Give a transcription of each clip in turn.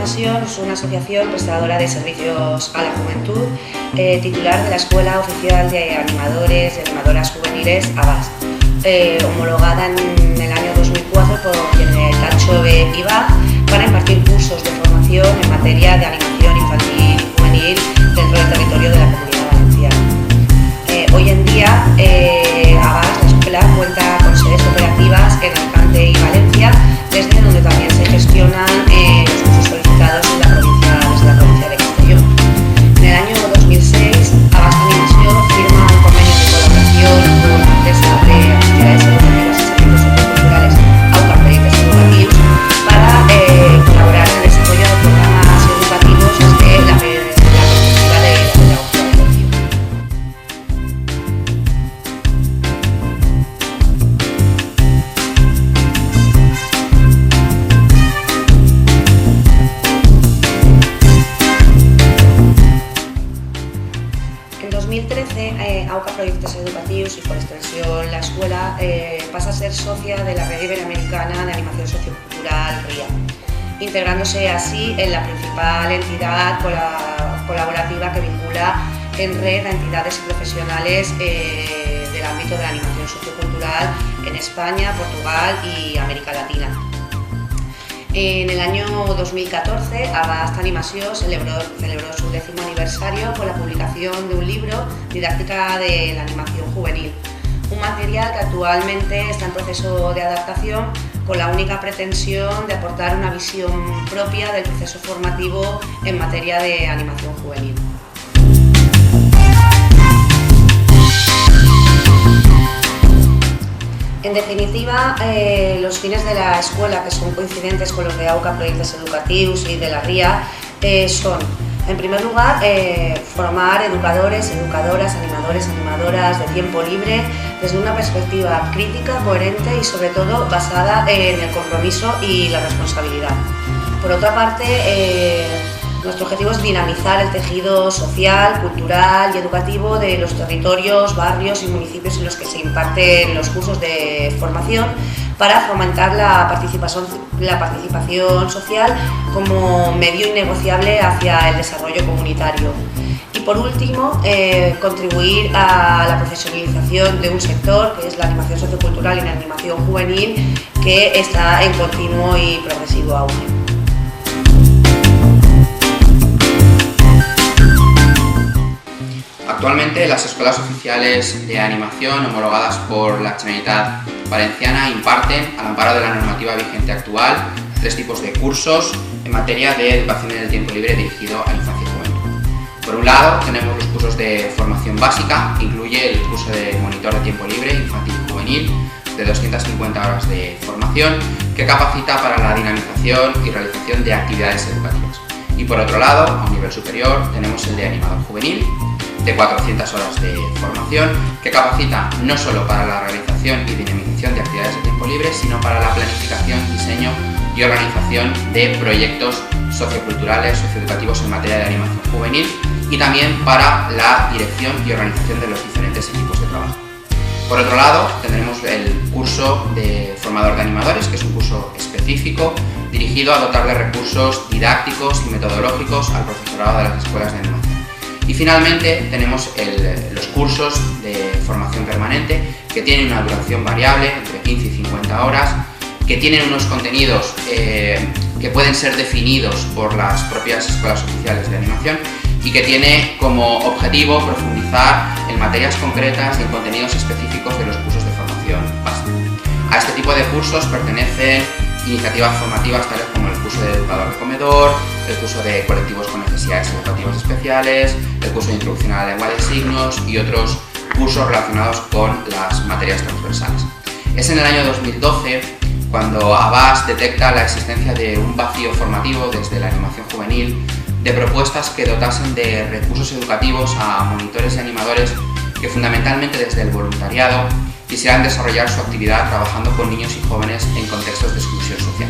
Animación es una asociación prestadora de servicios a la juventud, titular de la Escuela Oficial de Animadores y Animadoras Juveniles ABAS, homologada en el año 2004 por Generalitat Jove i BAF para impartir cursos de formación en materia de animación infantil y juvenil dentro del territorio de la Comunidad Valenciana. Hoy en día, ABAS, la escuela, cuenta con sedes operativas en Alicante y Valencia, desde donde también se gestionan los cursos solicitados desde la provincia de Castellón. En el año 2006, ABAS Animación firma un convenio de colaboración con la empresa de actividades educativas y servicios socioculturales AUCA Proyectos Educativos para colaborar en el desarrollo de programas educativos desde la perspectiva de la pedagogía deportiva. En 2013, AUCA Proyectos Educativos y por extensión la escuela pasa a ser socia de la Red Iberoamericana de Animación Sociocultural RIA, integrándose así en la principal entidad colaborativa que vincula en red a entidades y profesionales del ámbito de la animación sociocultural en España, Portugal y América Latina. En el año 2014, ABAS Animación celebró su 10º aniversario con la publicación de un libro, Didáctica de la Animación Juvenil, un material que actualmente está en proceso de adaptación con la única pretensión de aportar una visión propia del proceso formativo en materia de animación juvenil. En definitiva, los fines de la escuela, que son coincidentes con los de AUCA Proyectos Educativos y de la RIA, son, en primer lugar, formar educadores, educadoras, animadores, animadoras de tiempo libre desde una perspectiva crítica, coherente y sobre todo basada en el compromiso y la responsabilidad. Por otra parte, nuestro objetivo es dinamizar el tejido social, cultural y educativo de los territorios, barrios y municipios en los que se imparten los cursos de formación para fomentar la participación social como medio innegociable hacia el desarrollo comunitario. Y por último, contribuir a la profesionalización de un sector que es la animación sociocultural y la animación juvenil, que está en continuo y progresivo auge. Actualmente las escuelas oficiales de animación homologadas por la Generalitat Valenciana imparten, al amparo de la normativa vigente actual, 3 tipos de cursos en materia de educación en el tiempo libre dirigido a infancia y juventud. Por un lado tenemos los cursos de formación básica, que incluye el curso de monitor de tiempo libre infantil y juvenil, de 250 horas de formación, que capacita para la dinamización y realización de actividades educativas. Y por otro lado, a un nivel superior, tenemos el de animador juvenil, de 400 horas de formación, que capacita no solo para la realización y dinamización de actividades de tiempo libre, sino para la planificación, diseño y organización de proyectos socioculturales, socioeducativos en materia de animación juvenil, y también para la dirección y organización de los diferentes equipos de trabajo. Por otro lado, tendremos el curso de formador de animadores, que es un curso específico dirigido a dotar de recursos didácticos y metodológicos al profesorado de las escuelas de animación. Y finalmente tenemos los cursos de formación permanente, que tienen una duración variable, entre 15 y 50 horas, que tienen unos contenidos que pueden ser definidos por las propias escuelas oficiales de animación y que tiene como objetivo profundizar en materias concretas y en contenidos específicos de los cursos de formación básica. A este tipo de cursos pertenecen iniciativas formativas tales como el curso de educador de comedor, el curso de colectivos con necesidades educativas especiales, el curso de introducción a la lengua de signos y otros cursos relacionados con las materias transversales. Es en el año 2012 cuando ABAS detecta la existencia de un vacío formativo desde la animación juvenil, de propuestas que dotasen de recursos educativos a monitores y animadores que fundamentalmente desde el voluntariado quisieran desarrollar su actividad trabajando con niños y jóvenes en contextos de exclusión social.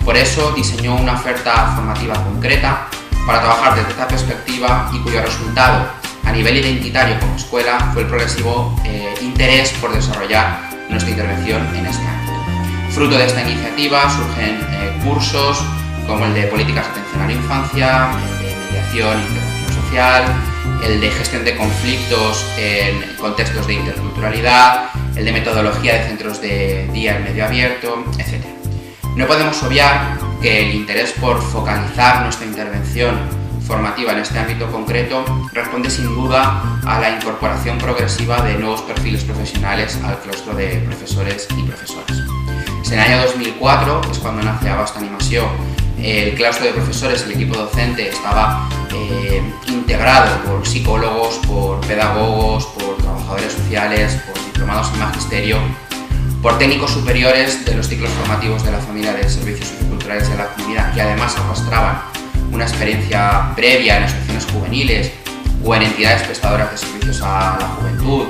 Por eso diseñó una oferta formativa concreta para trabajar desde esta perspectiva y cuyo resultado a nivel identitario como escuela fue el progresivo interés por desarrollar nuestra intervención en este ámbito. Fruto de esta iniciativa surgen cursos como el de políticas de atención a la infancia, el de mediación e integración social, el de gestión de conflictos en contextos de interculturalidad, el de metodología de centros de día en medio abierto, etc. No podemos obviar que el interés por focalizar nuestra intervención formativa en este ámbito concreto responde sin duda a la incorporación progresiva de nuevos perfiles profesionales al claustro de profesores y profesoras. En el año 2004, que es cuando nace Abast Animació, el claustro de profesores, el equipo docente, estaba integrado por psicólogos, por pedagogos, por trabajadores sociales, por diplomados en magisterio, por técnicos superiores de los ciclos formativos de la familia de servicios socioculturales de la comunidad, que además arrastraban una experiencia previa en asociaciones juveniles o en entidades prestadoras de servicios a la juventud,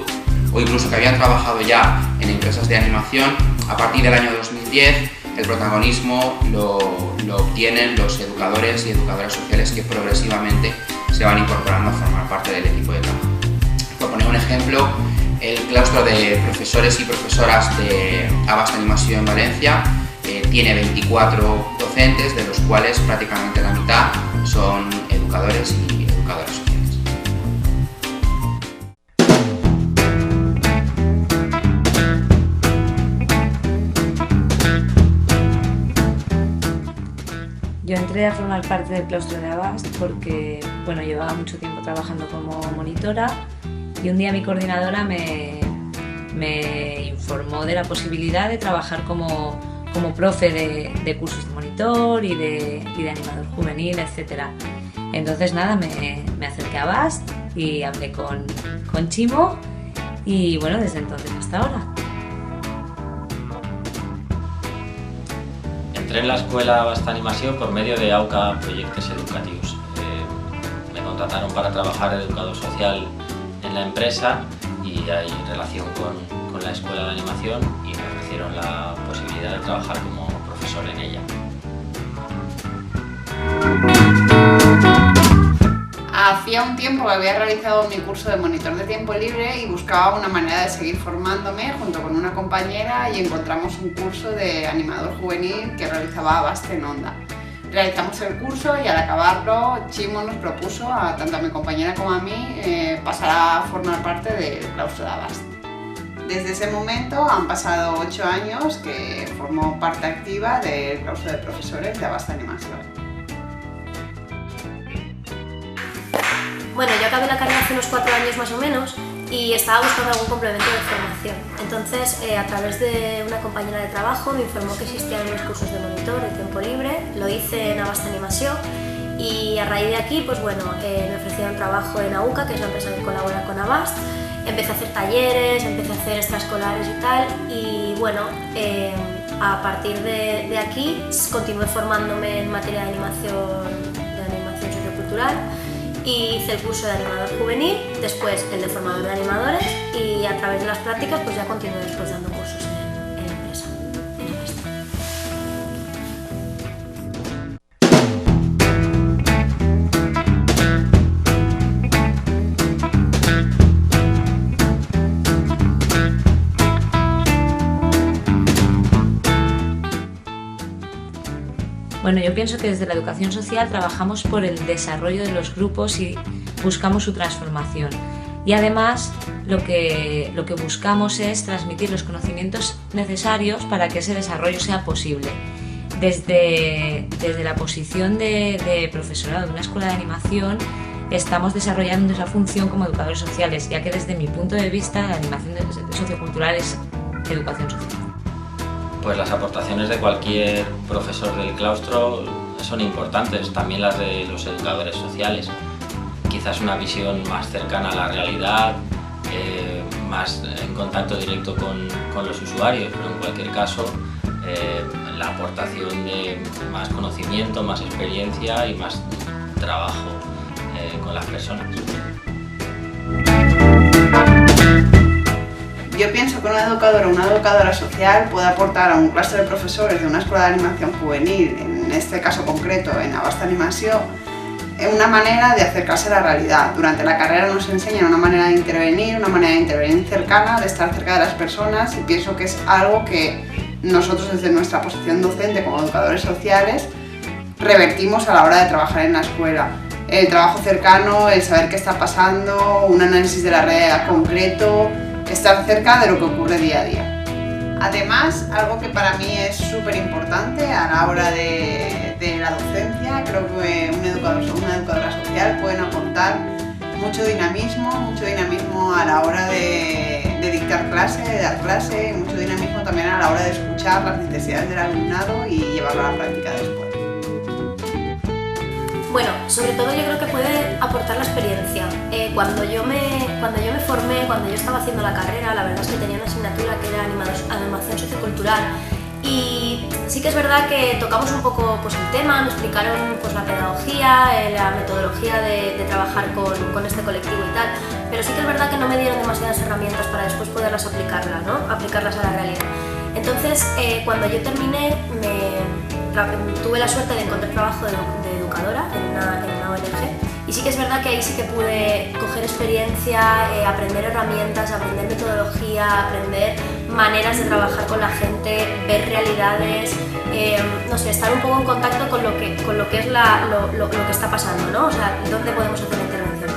o incluso que habían trabajado ya en empresas de animación. A partir del año 2010, el protagonismo lo obtienen los educadores y educadoras sociales que progresivamente se van incorporando a formar parte del equipo de trabajo. Por poner un ejemplo, el claustro de profesores y profesoras de Abast Animació en Valencia tiene 24 docentes, de los cuales prácticamente la mitad son educadores y educadoras sociales. Yo entré a formar parte del claustro de Abast porque llevaba mucho tiempo trabajando como monitora y un día mi coordinadora me informó de la posibilidad de trabajar como profe de cursos de monitor y de animador juvenil, etc. Entonces nada, me acerqué a Abast y hablé con Chimo y desde entonces hasta ahora. Entré en la escuela Abast Animació por medio de AUCA Proyectos Educativos. Me contrataron para trabajar de educador social en la empresa y hay relación con la escuela de animación y me ofrecieron la posibilidad de trabajar como profesor en ella. Hacía un tiempo que había realizado mi curso de monitor de tiempo libre y buscaba una manera de seguir formándome junto con una compañera y encontramos un curso de animador juvenil que realizaba Abast en Onda. Realizamos el curso y al acabarlo Chimo nos propuso tanto a mi compañera como a mí pasar a formar parte del claustro de Abast. Desde ese momento han pasado 8 años que formo parte activa del claustro de profesores de Abast Animació. Bueno, yo acabé la carrera hace unos 4 años más o menos y estaba buscando algún complemento de formación. Entonces, a través de una compañera de trabajo me informó que existían unos cursos de monitor de tiempo libre, lo hice en Abast Animació y a raíz de aquí, me ofrecieron trabajo en AUCA, que es la empresa que colabora con Abast. Empecé a hacer talleres, empecé a hacer extraescolares y tal y a partir de aquí continué formándome en materia de animación sociocultural. Y hice el curso de animador juvenil, después el de formador de animadores y a través de las prácticas ya continué después dando cursos en la empresa, en Abast. Yo pienso que desde la educación social trabajamos por el desarrollo de los grupos y buscamos su transformación. Y además lo que buscamos es transmitir los conocimientos necesarios para que ese desarrollo sea posible. Desde la posición de profesorado de una escuela de animación estamos desarrollando esa función como educadores sociales, ya que desde mi punto de vista la animación sociocultural es educación social. Pues las aportaciones de cualquier profesor del claustro son importantes, también las de los educadores sociales. Quizás una visión más cercana a la realidad, más en contacto directo con los usuarios, pero en cualquier caso la aportación de más conocimiento, más experiencia y más trabajo con las personas. Yo pienso que un educador o una educadora social puede aportar a un claustro de profesores de una escuela de animación juvenil, en este caso concreto en Abast Animació, una manera de acercarse a la realidad. Durante la carrera nos enseñan una manera de intervenir cercana, de estar cerca de las personas y pienso que es algo que nosotros desde nuestra posición docente como educadores sociales revertimos a la hora de trabajar en la escuela. El trabajo cercano, el saber qué está pasando, un análisis de la realidad concreto, estar cerca de lo que ocurre día a día. Además, algo que para mí es súper importante a la hora de la docencia, creo que un educador o una educadora social pueden aportar mucho dinamismo a la hora de dictar clase, de dar clase, mucho dinamismo también a la hora de escuchar las necesidades del alumnado y llevarlo a la práctica después. Bueno, sobre todo yo creo que puede aportar la experiencia. Cuando yo me formé, cuando yo estaba haciendo la carrera, la verdad es que tenía una asignatura que era animación sociocultural y sí que es verdad que tocamos un poco pues, el tema, me explicaron pues, la pedagogía, la metodología de trabajar con este colectivo y tal, pero sí que es verdad que no me dieron demasiadas herramientas para después poderlas aplicarlas, ¿no? Aplicarlas a la realidad. Entonces, cuando yo terminé, tuve la suerte de encontrar trabajo de educadora en una ONG y sí que es verdad que ahí sí que pude coger experiencia, aprender herramientas, aprender metodología, aprender maneras de trabajar con la gente, ver realidades, no sé, estar un poco en contacto con lo que es lo que está pasando, ¿no? O sea, dónde podemos hacer la intervención.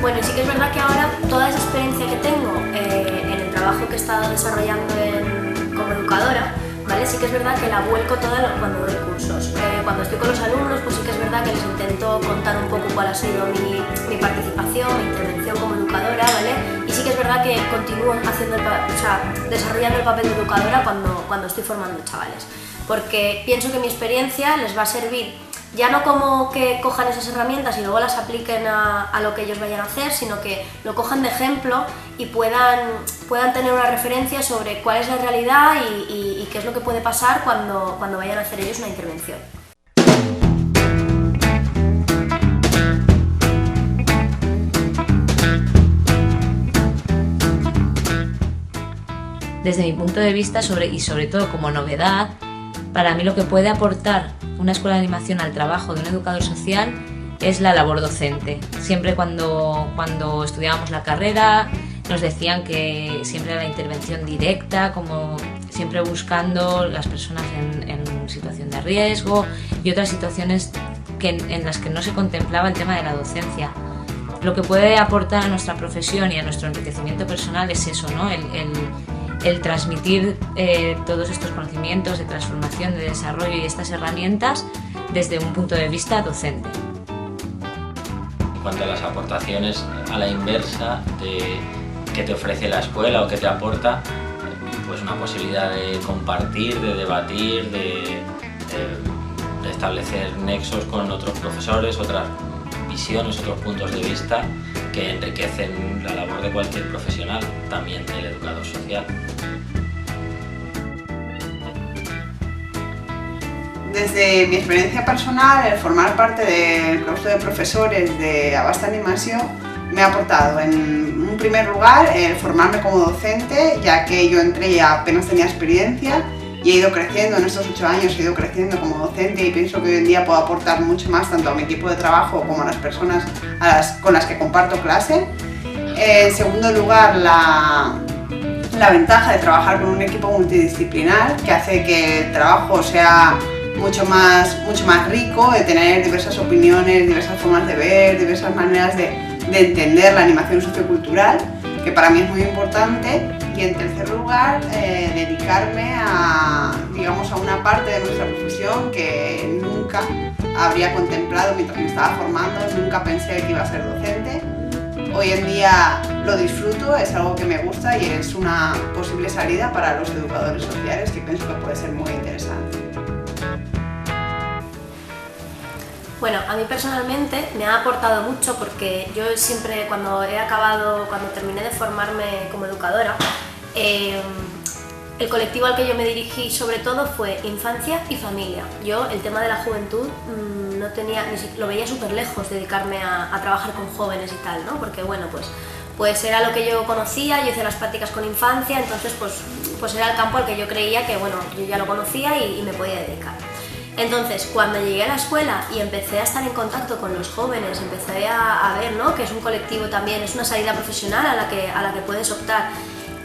Bueno, y sí que es verdad que ahora toda esa experiencia que tengo en el trabajo que he estado desarrollando como educadora, ¿vale? Sí que es verdad que la vuelco toda cuando doy cursos. Cuando estoy con los alumnos, pues sí que es verdad que les intento contar un poco cuál ha sido mi participación, mi intervención como educadora, ¿vale? Y sí que es verdad que continúo desarrollando el papel de educadora cuando estoy formando chavales. Porque pienso que mi experiencia les va a servir ya no como que cojan esas herramientas y luego las apliquen a lo que ellos vayan a hacer, sino que lo cojan de ejemplo y puedan tener una referencia sobre cuál es la realidad y qué es lo que puede pasar cuando vayan a hacer ellos una intervención. Desde mi punto de vista, y sobre todo como novedad, para mí lo que puede aportar una escuela de animación al trabajo de un educador social es la labor docente. Siempre cuando estudiábamos la carrera nos decían que siempre la intervención directa, como siempre buscando las personas en situación de riesgo y otras situaciones en las que no se contemplaba el tema de la docencia. Lo que puede aportar a nuestra profesión y a nuestro enriquecimiento personal es eso, ¿no? El transmitir todos estos conocimientos de transformación, de desarrollo y estas herramientas desde un punto de vista docente. En cuanto a las aportaciones a la inversa de qué te ofrece la escuela o qué te aporta, pues una posibilidad de compartir, de debatir, de establecer nexos con otros profesores, otras visiones, otros puntos de vista que enriquecen la labor de cualquier profesional, también del educador social. Desde mi experiencia personal, el formar parte del claustro de profesores de Abasta Animación me ha aportado, en un primer lugar, el formarme como docente, ya que yo entré y apenas tenía experiencia y he ido creciendo, en estos 8 años he ido creciendo como docente y pienso que hoy en día puedo aportar mucho más tanto a mi equipo de trabajo como a las personas con las que comparto clase. En segundo lugar, la ventaja de trabajar con un equipo multidisciplinar que hace que el trabajo sea mucho más rico, de tener diversas opiniones, diversas formas de ver, diversas maneras de entender la animación sociocultural, que para mí es muy importante. Y en tercer lugar, dedicarme a una parte de nuestra profesión que nunca habría contemplado mientras me estaba formando, nunca pensé que iba a ser docente. Hoy en día lo disfruto, es algo que me gusta y es una posible salida para los educadores sociales que pienso que puede ser muy interesante. Bueno, a mí personalmente me ha aportado mucho porque yo siempre cuando terminé de formarme como educadora, el colectivo al que yo me dirigí sobre todo fue infancia y familia. Yo el tema de la juventud lo veía súper lejos, dedicarme a trabajar con jóvenes y tal, ¿no? Porque bueno, pues era lo que yo conocía, yo hacía las prácticas con infancia, entonces pues era el campo al que yo creía que bueno, yo ya lo conocía y me podía dedicar. Entonces, cuando llegué a la escuela y empecé a estar en contacto con los jóvenes, empecé a ver, ¿no?, que es un colectivo también, es una salida profesional a la que puedes optar.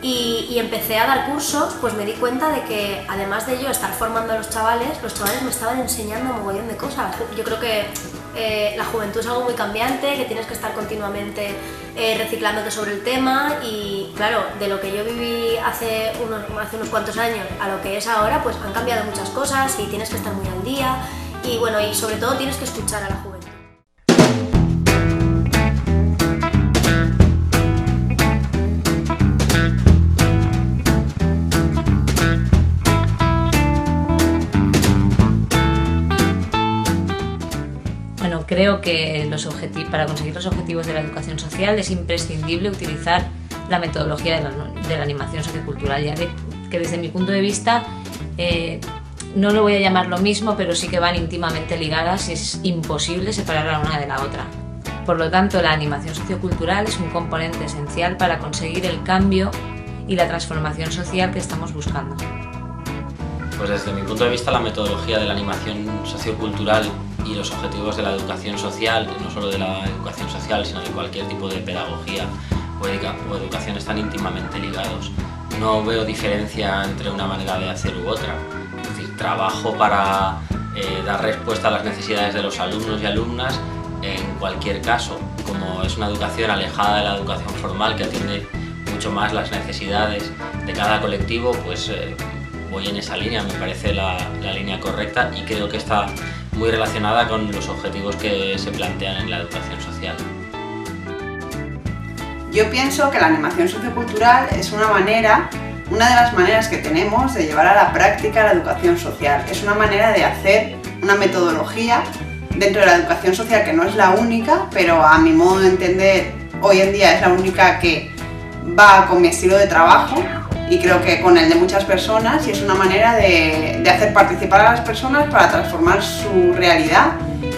y empecé a dar cursos, pues me di cuenta de que además de yo estar formando a los chavales me estaban enseñando un mogollón de cosas. Yo creo que la juventud es algo muy cambiante, que tienes que estar continuamente reciclándote sobre el tema y claro, de lo que yo viví hace unos cuantos años a lo que es ahora, pues han cambiado muchas cosas y tienes que estar muy al día y bueno, y sobre todo tienes que escuchar a la juventud. Creo que para conseguir los objetivos de la educación social es imprescindible utilizar la metodología de la animación sociocultural, ya que desde mi punto de vista no lo voy a llamar lo mismo, pero sí que van íntimamente ligadas y es imposible separar la una de la otra. Por lo tanto, la animación sociocultural es un componente esencial para conseguir el cambio y la transformación social que estamos buscando. Pues desde mi punto de vista la metodología de la animación sociocultural y los objetivos de la educación social, no solo de la educación social, sino de cualquier tipo de pedagogía o educación están íntimamente ligados. No veo diferencia entre una manera de hacer u otra. Es decir, trabajo para dar respuesta a las necesidades de los alumnos y alumnas en cualquier caso. Como es una educación alejada de la educación formal que atiende mucho más las necesidades de cada colectivo, pues voy en esa línea, me parece la línea correcta y creo que está muy relacionada con los objetivos que se plantean en la educación social. Yo pienso que la animación sociocultural es una de las maneras que tenemos de llevar a la práctica la educación social. Es una manera de hacer una metodología dentro de la educación social que no es la única, pero a mi modo de entender hoy en día es la única que va con mi estilo de trabajo y creo que con el de muchas personas, y es una manera de hacer participar a las personas para transformar su realidad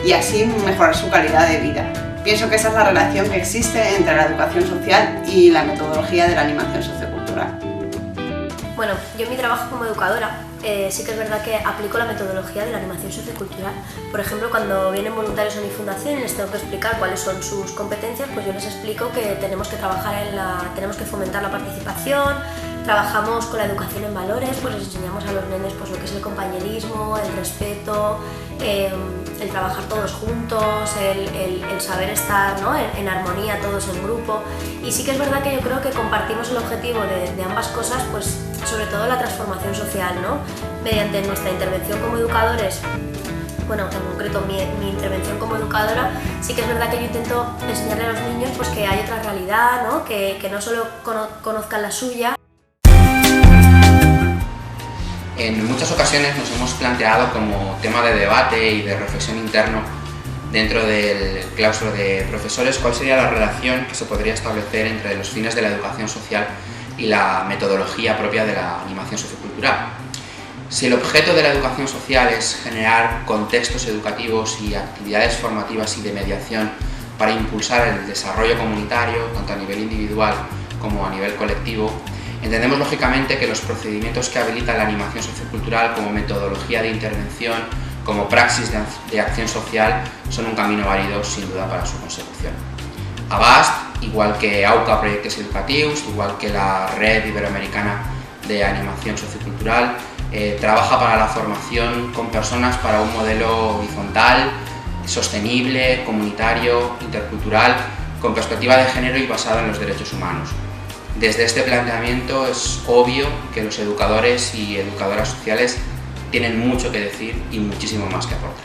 y así mejorar su calidad de vida. Pienso que esa es la relación que existe entre la educación social y la metodología de la animación sociocultural. Bueno, yo en mi trabajo como educadora sí que es verdad que aplico la metodología de la animación sociocultural. Por ejemplo, cuando vienen voluntarios a mi fundación y les tengo que explicar cuáles son sus competencias, pues yo les explico que tenemos que tenemos que fomentar la participación, trabajamos con la educación en valores, pues les enseñamos a los nenes pues, lo que es el compañerismo, el respeto, el trabajar todos juntos, el saber estar, ¿no? en armonía todos en grupo. Y sí que es verdad que yo creo que compartimos el objetivo de ambas cosas, pues sobre todo la transformación social, ¿no? Mediante nuestra intervención como educadores. Bueno, en concreto mi intervención como educadora, sí que es verdad que yo intento enseñarle a los niños pues, que hay otra realidad, ¿no? Que no solo conozcan la suya. En muchas ocasiones nos hemos planteado como tema de debate y de reflexión interno dentro del claustro de profesores cuál sería la relación que se podría establecer entre los fines de la educación social y la metodología propia de la animación sociocultural. Si el objeto de la educación social es generar contextos educativos y actividades formativas y de mediación para impulsar el desarrollo comunitario, tanto a nivel individual como a nivel colectivo, entendemos lógicamente que los procedimientos que habilitan la animación sociocultural como metodología de intervención, como praxis de acción social, son un camino válido sin duda para su consecución. Avast, igual que AUCA Projectes Educatius, igual que la Red Iberoamericana de Animación Sociocultural, trabaja para la formación con personas para un modelo horizontal, sostenible, comunitario, intercultural, con perspectiva de género y basado en los derechos humanos. Desde este planteamiento es obvio que los educadores y educadoras sociales tienen mucho que decir y muchísimo más que aportar.